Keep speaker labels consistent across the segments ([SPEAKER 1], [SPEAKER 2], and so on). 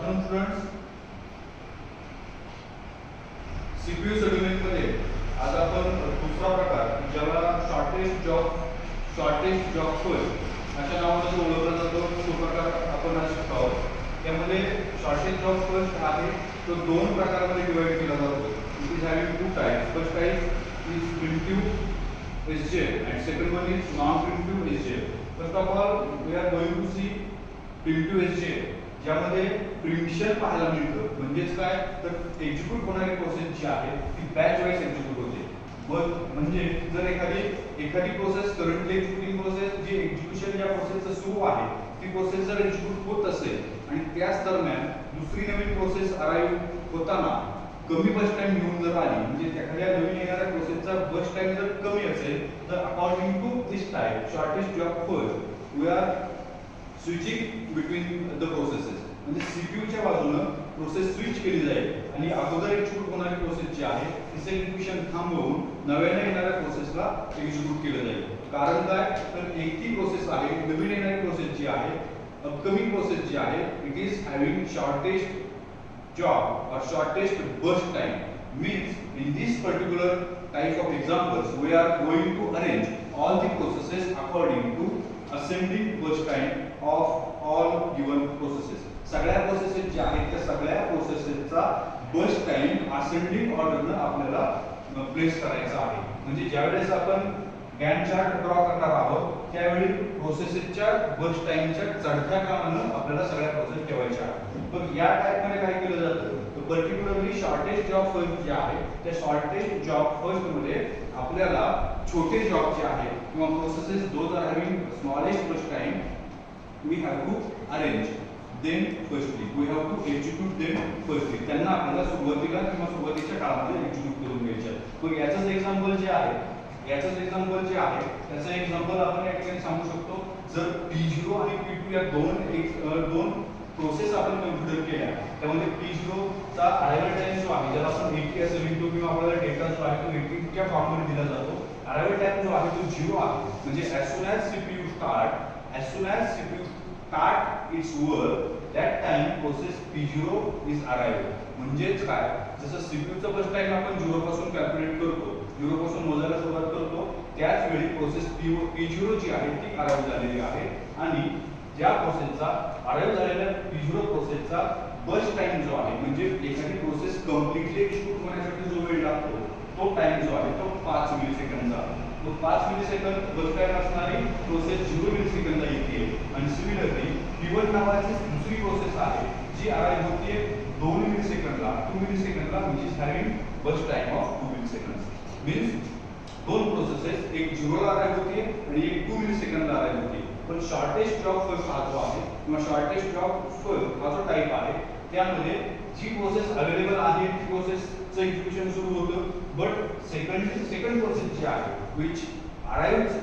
[SPEAKER 1] afternoon students. CPU scheduling मध्ये आज आपण दुसरा प्रकार ज्याला शॉर्टेस्ट जॉब फर्स्ट अशा नावाने ओळखला जातो तो प्रकार आपण आज शिकतो आहोत. त्यामध्ये शॉर्टेस्ट जॉब फर्स्ट आहे तो दोन प्रकारांमध्ये डिवाइड केला जातो. It is having two types. First type is primitive SJF and second one is non-primitive SJF. First of all, we are going to see primitive SJF. ज्यामध्ये प्रिमिशन पाहायला मिळतं. म्हणजेच काय तर एक्झिक्यूट होणारी प्रोसेस जी आहे ती बॅच वाईज एक्झिक्यूट होते. म्हणजे जर एखादी प्रोसेस करंटली एक्झिक्युटिंग प्रोसेस जी एक्झिक्युशन ज्या प्रोसेसचं सुरू आहे ती प्रोसेस जर एक्झिक्यूट होत असेल आणि त्याच दरम्यान दुसरी नवीन प्रोसेस अराईव्ह होताना कमी बस टाइम घेऊन जर आली म्हणजे एखाद्या नवीन येणाऱ्या प्रोसेसचा बस टाइम जर कमी असेल तर according to this type shortest job first we are switching between the processes. म्हणजे सीपीयूच्या बाजूने प्रोसेस स्विच केली जाईल आणि अगोदर एक्झिक्यूट होणारी प्रोसेस जी आहे तिचे एक्झिक्युशन थांबवून नव्याने येणाऱ्या प्रोसेसला एक्झिक्यूट केलं जाईल. कारण काय तर एक ती प्रोसेस आहे नवीन येणारी प्रोसेस जी आहे अपकमिंग प्रोसेस जी आहे it is having shortest job or shortest burst time. Means in this particular type of examples we are going to arrange all the processes according to ascending burst time of all given processes. सगळ्या processes ज्या आहेत त्या सगळ्या प्रोसेसेसचा burst time ascending ऑर्डरने आपल्याला place करायचा आहे. म्हणजे ज्यावेळेस आपण गॅन चार्ट ड्रॉ करणार आहोत त्यावेळी प्रोसेसेसच्या बर्स्ट टाइमच्या चढत्या क्रमाने आपल्याला सगळ्या प्रोसेस ठेवायच्या आहेत. मग या टाइप मध्ये काय केलं जातं तर पर्टिक्युलरली शॉर्टेस्ट जॉब फर्स्ट जे आहे त्या शॉर्टेस्ट जॉब फर्स्ट मध्ये आपल्याला छोटे जॉब जे आहे किंवा processes those are having smallest burst time we have to arrange then firstly we have to execute then firstly. त्यांना आपल्याला सुरुवातीला किंवा सुरुवातीच्या काळामध्ये एक्झिक्यूट करून घ्यायचे आहे. मग याचंच एक्झाम्पल जे आहे त्याचं एक्झाम्पल आपण या ठिकाणी सांगू शकतो. जर P0 आणि P2 या दोन प्रोसेस आपण कन्सिडर केल्या त्यामध्ये P0 चा अरायवल टाइम जो आहे ज्याला आपण 80 असे लिहितो किंवा आपल्याला डेटा जो आहे तो 80 च्या फॉर्म मध्ये दिला जातो. अरायवल टाइम जो आहे तो 0 आहे. म्हणजे as soon as CPU start its work that time process P0 is arrived. म्हणजेच काय जसं CPU चा बस टाइम आपण 0 पासून कॅल्क्युलेट करतो 0 पासून मोजायला सुरुवात करतो त्याच वेळी प्रोसेस P0 जी आहे ती अराइव्ह झालेली आहे आणि ज्या प्रोसेसचा अराइव्ह झालेल्या P0 प्रोसेसचा बस टाइम जो आहे म्हणजे एखादी प्रोसेस कंप्लीटली एक्झिक्यूट होण्यासाठी जो वेळ लागतो तो टाइम जो आहे तो 5 मिलीसेकंदचा. तो 5 मिलीसेकंद बस टाइम असणारी प्रोसेस 0 मिलीसेकंदला येते आणि सिमिलरली P1 नावाची दुसरी प्रोसेस आहे जी अराइव्ह होते 2 मिलीसेकंदला which is having burst time of 2 milliseconds. Means दोन प्रोसेसेस एक 0 ला अराइव्ह होते आणि एक 2 मिलीसेकंदला अराइव्ह होते. पण शॉर्टेस्ट जॉब फर्स्ट हा जो आहे किंवा शॉर्टेस्ट जॉब फर्स्ट हा जो टाइप आहे त्यामध्ये जी प्रोसेस अवेलेबल आहे ती प्रोसेसचं एक्झिक्युशन सुरू होतं. बट सेकंड प्रोसेस जी आहे which arrives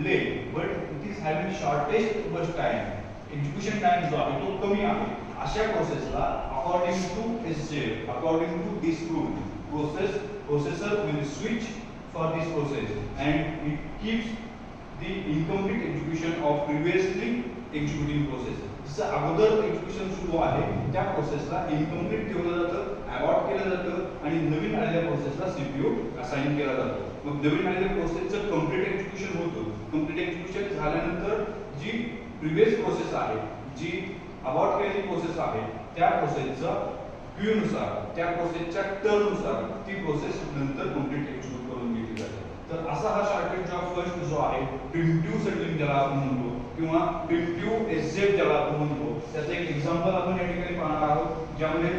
[SPEAKER 1] late but it is having shortest burst time execution time जो आहे तो कमी आहे. अशा प्रोसेसला according to SJF according to this rule processor will switch for this process and it keeps the incomplete execution of previously executing process. जसं अगोदर execution सुरू आहे त्या प्रोसेसला इनकम्प्लीट ठेवलं जातं अबॉर्ट केलं जातं आणि नवीन आलेल्या प्रोसेसला CPU असाइन केला जातो. मग नवीन आलेल्या प्रोसेसचं कंप्लीट एक्झिक्युशन होतं. कंप्लीट एक्झिक्युशन झाल्यानंतर जी प्रिव्हियस प्रोसेस आहे जी अबॉर्ट केलेली प्रोसेस आहे त्या प्रोसेसचा क्यू नुसार त्या प्रोसेसच्या टर्मनुसार ती प्रोसेस नंतर कंप्लीट एक्झिक्यूट करून घेतली जाते. तर असा हा शॉर्टेज जॉब फर्स्ट जो आहे प्रिमिटिव्ह शेड्यूलिंग ज्याला आपण म्हणतो किंवा प्रिमिटिव्ह SJF ज्याला आपण म्हणतो त्याचं एक एक्झाम्पल आपण या ठिकाणी पाहणार आहोत ज्यामध्ये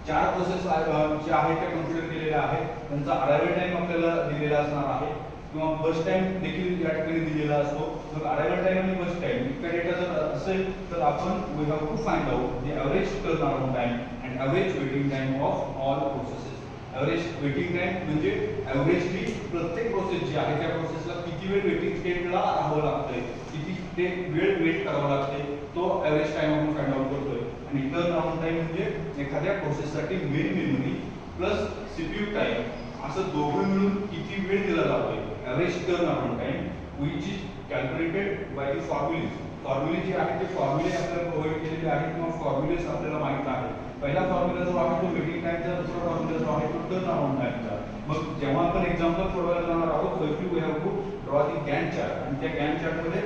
[SPEAKER 1] 4 प्रोसेस जे आहेत त्या कन्सिडर केलेल्या आहेत. त्यांचा अरायवल टाइम आपल्याला दिलेला असणार आहे किंवा बस टाइम देखील या ठिकाणी दिलेला असतो. मग अरायवल टाइम आणि बस टाइम इतका डेटा जर असेल तर आपण we have to find out the average turnaround time and average waiting time of all processes. Average waiting time म्हणजे एव्हरेजली प्रत्येक प्रोसेस जी आहे त्या प्रोसेसला किती वेळ वेटिंग स्टेटला राहावं लागतंय किती ते वेळ वेट करावं लागते तो एव्हरेज टाइम आपण फाइंड आउट करतोय. आणि टर्नअराउंड टाइम म्हणजे एखाद्या प्रोसेससाठी main memory plus CPU time असं दोघं मिळून किती वेळ दिला जातोय average turnaround time which is calculated by the formula जे आहे ते फॉर्म्युले आपल्याला प्रोव्हाइड केलेले आहेत किंवा फॉर्म्युलेस आपल्याला माहित आहे. पहिला फॉर्म्युला जो आहे तो वेटिंग टाइमचा, दुसरा फॉर्म्युला जो आहे तो टर्न अराउंड टाइमचा. मग जेव्हा आपण एक्झाम्पल सोडवायला जाणार आहोत, firstly we have to draw the Gantt chart, आणि त्या गॅन्ट चार्ट मध्ये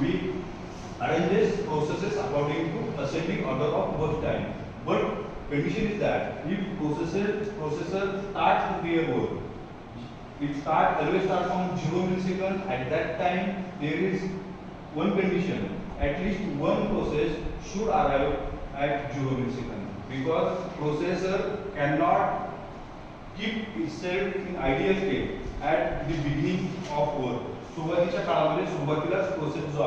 [SPEAKER 1] वी arrange this processes according to ascending order of work time. But condition is that if processor starts their work, it always starts from 0 millisecond. At that time there is one condition: at least one process should arrive at 0 millisecond, because processor cannot keep itself in ideal state at the beginning of work. सुरुवातीच्या काळामध्ये सुरुवातीलाच processor जो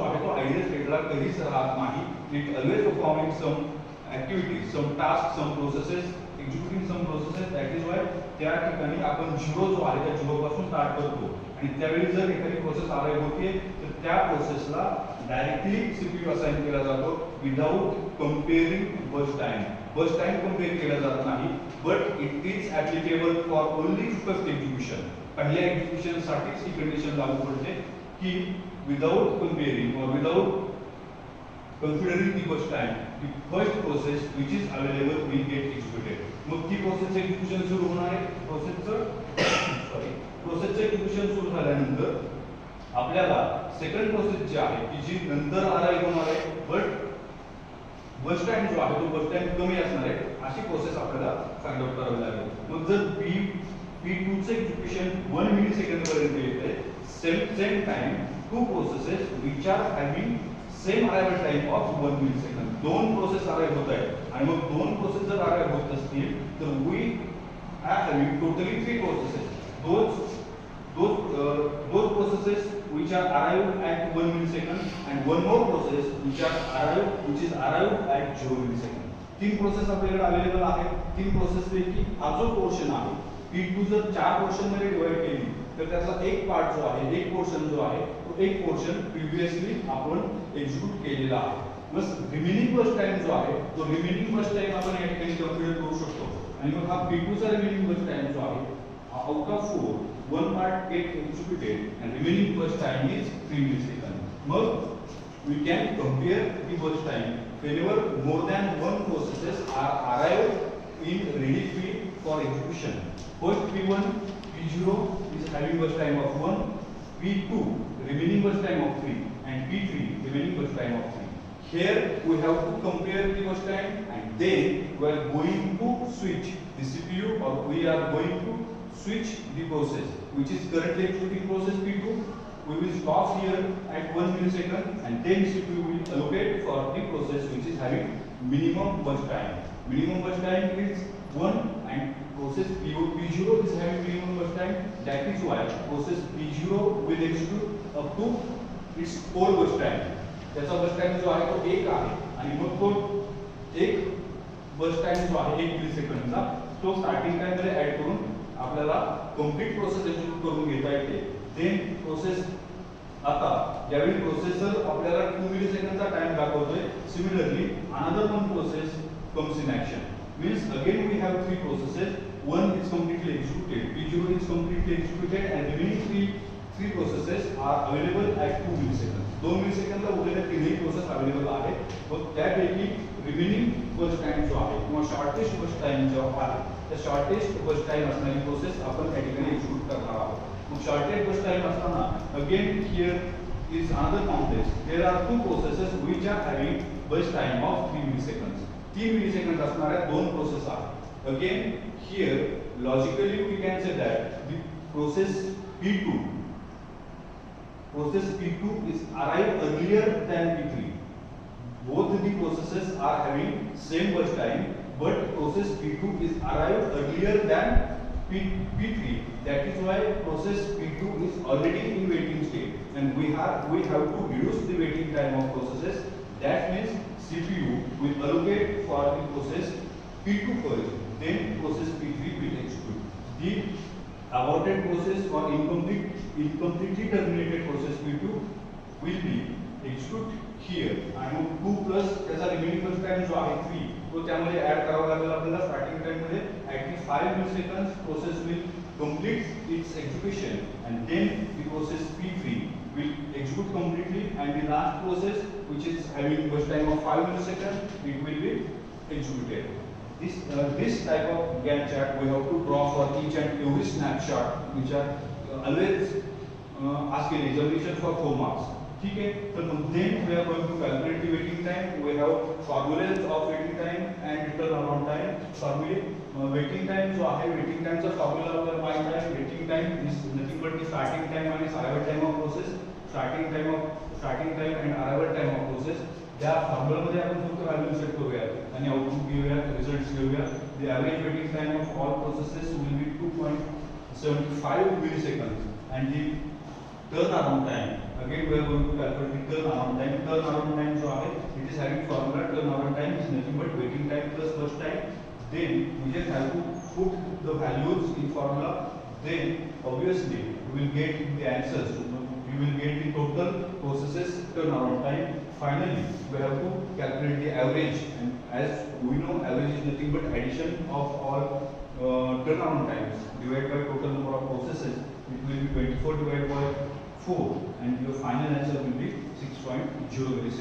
[SPEAKER 1] आहे तो ideal स्टेटला कधीच राहत नाही. It always performing some activities, some task, some processes, executing some processes. That is why त्या ठिकाणी आपण झिरो जो आहे त्या झिरो पासून स्टार्ट करतो, आणि त्यावेळी जर एखादी प्रोसेस अराईव्ह होते तर त्या प्रोसेसला डायरेक्टली सीपीयू असाइन केला जातो विदाउट कंपेअरिंग बस टाइम. बस टाइम कंपेअर केला जात नाही, but it is applicable for only first execution. पहिल्या एक्झिक्युशन साठीच ही कंडिशन लागू पडते की विदाउट कंपेअरिंग और without considering the first time, the first process which is available will get executed. मग ती प्रोसेस एक्झिक्युशन सुरू होणार आहे. प्रोसेसचं एक्झिक्युशन सुरू झाल्यानंतर आपल्याला सेकंड प्रोसेस जी आहे की जी नंतर अराईव्ह होणार आहे, बट बस टाइम जो आहे तो बस टाइम कमी असणार आहे, अशी प्रोसेस आपल्याला फाइंड आउट करावी लागेल. मग जर P2 चे एक्झिक्युशन 1 मिलीसेकंद पर्यंत येते, same time two processes which are having same arrival time of 1 millisecond. दोन प्रोसेस अराईव्ह होत आहेत, आणि मग दोन प्रोसेस जर अराईव्ह होत असतील तर we are having totally 3 processes. those processes which are arrived at 1 millisecond, and one more process which is arrived at 0 millisecond. तीन प्रोसेस आपल्याकडे अवेलेबल आहेत. तीन प्रोसेस पैकी हा जो पोर्शन आहे P2 जर 4 पोर्शन मध्ये डिवाइड केली तर त्याचा एक पार्ट जो आहे, एक पोर्शन जो आहे तो एक पोर्शन प्रिव्हियसली आपण एक्झिक्यूट केलेला आहे. मग रिमेनिंग बस टाइम जो आहे तो रिमेनिंग बस टाइम आपण या ठिकाणी कॅल्क्युलेट करू शकतो. आणि मग हा P2 चा रिमेनिंग बस टाइम जो आहे, out of 4 one part get executed and remaining bus time is 3 milliseconds. Now we can compare the bus time whenever more than one processes are arrived in ready field for execution. First P1 P0 is having bus time of 1, P2 remaining bus time of 3, and P3 remaining bus time of 3. Here we have to compare the bus time, and then we are going to switch the CPU, or we are going to switch the process which is currently executing process P2. We will stop here at 1 millisecond, and then CPU will allocate for the process which is having minimum bus time. Minimum bus time is 1, and process P0 is having minimum bus time. That is why process P0 will execute up to its 4 bus time. त्याचा बस time जो आहे तो 1 आहे, आणि मग तो एक बस टाइम जो आहे 1 मिलीसेकंडचा तो स्टार्टिंग टाइम मध्ये ऍड करून आपल्याला कंप्लीट प्रोसेस एक्झिक्यूट करून घेता येते. देन प्रोसेस आता ज्यावेळी प्रोसेसर आपल्याला 2 मिलीसेकंडचा टाइम दाखवतोय, similarly another one process comes in action. Means again we have 3 processes. One is completely executed, P0 is completely executed, and remaining 3 processes are available at 2 millisecond. 2 मिलीसेकंडला उरलेल्या तीनही process available आहेत. मग त्यापैकी remaining बस time जो आहे किंवा shortest burst time जो आहे त्या शॉर्टेस्ट बस टाइम असणारी प्रोसेस आपण त्या ठिकाणी एक्झिक्यूट करणार आहोत. मग शॉर्टेस्ट बस टाइम असताना again here is another complex. There are 2 processes which are having burst time of 3 milliseconds. 3 millisecond असणाऱ्या दोन प्रोसेस आहेत. Again here logically we can say that the process P2 is arrived earlier than P3. Both the processes are having same bus time, but process P2 is arrived earlier than P3. That is why process P2 is already in waiting state, and we have to reduce the waiting time of processes. That means CPU will allocate for the process P2 first, then process P3 will execute. The aborted process or incompletely terminated process P2 will be execute here, and mug 2 plus त्याचा remaining बस time जो आहे 3 तो त्यामध्ये add करावा लागेल आपल्याला. Starting time मध्ये at 5 milliseconds process will complete its execution, and then the process P3 will execute completely, and the last process, which is having burst time of 5 milliseconds, it will be executed. This type of Gantt chart we have to draw for each and every snapshot, which are always asked in examination for 4 marks. ठीक है, तो then we are going to calculate the waiting time. We have formulas of waiting time and turnaround time. Formula waiting time जो आहे waiting time चा formula आपल्याला माहित आहे. Waiting time is nothing but the starting time minus arrival time of process. Starting time and arrival time of process. त्या formula मध्ये आपण फक्त व्हॅल्यू सेट करूया आणि आउटपुट घेऊया, रिझल्ट्स घेऊया. The average waiting time of all processes will be 2.75 milliseconds, and the turnaround time, again we are going to calculate the turnaround time. Turnaround time जो आहे, it is having formula. Turnaround time is nothing but waiting time plus burst time. Then we just have to put the values in formula. Then obviously we will get the answers. We will get the total processes turnaround time. Finally, we have to calculate the average, and as we know, average is nothing but addition of all turnaround times divided by total number of processes. It will be 24 divided by 4, and your final answer will be 6.0 milliseconds.